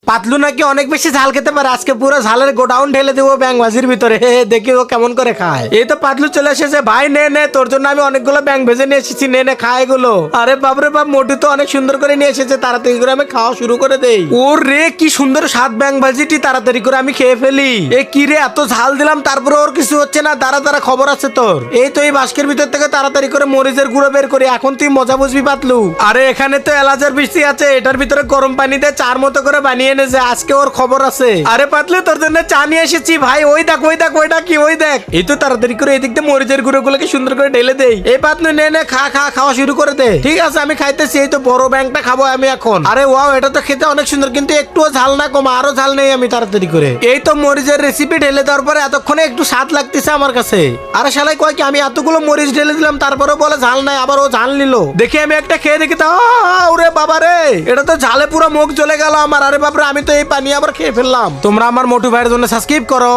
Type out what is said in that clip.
পাতলু নাকি অনেক বেশি ঝাল খেতে পারে, আজকে পুরো ঝালের গোডাউন ঢেলে দেবো ব্যাং ভাজির ভিতরে। দেখি ও কেমন করে খায়। এই তো পাতলু চলে এসেছে। ভাই নে নে, তোর জন্য আমি অনেকগুলো ব্যাং ভেজে নিয়ে এসেছি, নে নে খা এগুলো। আরে বাপরে বাপ, মোটু তো অনেক সুন্দর করে নিয়ে এসেছে, তাড়াতাড়ি করে আমি খাওয়া শুরু করে দেই। ওর রে কি সুন্দর স্বাদ ব্যাং ভাজিটি, তাড়াতাড়ি করে আমি খেয়ে ফেলি। এ কি রে, এত ঝাল দিলাম তারপরে ওর কিছু হচ্ছে না। দাঁড়া দাঁড়া, খবর আছে তোর। এই তো এই বাস্কের ভিতর থেকে তাড়াতাড়ি করে মরিচের গুঁড়ো বের করি, এখন তুই মজা বুঝবি পাতলু। আরে এখানে তো এলাচের বৃষ্টি আছে, এটার ভিতরে গরম পানি দিয়ে চার মতো করে বানিয়ে এনেছে, আজকে ওর খবর আছে। আরে পাতলু, তোর জন্য চা নিয়ে এসেছি ভাই। ওই দেখ ওই দেখ, ওইটা কি, ওই দেখ। এই তো তাড়াতাড়ি করে এদিক দিয়ে মরিচের গুঁড়ো গুলোকে সুন্দর করে ঢেলে দেই। এই পাতলু নে নে, খা খা, খাওয়া শুরু করে দে। ঠিক আছে আমি খাইতেছি, এই তো বড় ব্যাংকটা খাবো আমি এখন। আরে ওয়াও, এটা তো খেতে অনেক সুন্দর, কিন্তু একটুও ঝাল না কমা, আরো ঝাল নেই আমি তাড়াতাড়ি করে। এই তো মরিচের রেসিপি ঢেলে দেওয়ার পরে এতক্ষণে একটু স্বাদ লাগতেছে আমার কাছে। আরে শালাই কয় কি, আমি এতগুলো মরিচ ঢেলে দিলাম তারপরে বলে ঝাল নাই, আবার ও ঝাল নিল। দেখি আমি একটা খেয়ে দেখি, তা ওরে বাবা রে, এটা তো ঝালে পুরো মুখ জ্বলে গেল আমার। আরে বাপরে, আমি তো এই পানি আবার খেয়ে ফেললাম। তোমরা আমার মোটু ভাইয়ের জন্য সাবস্ক্রাইব করো।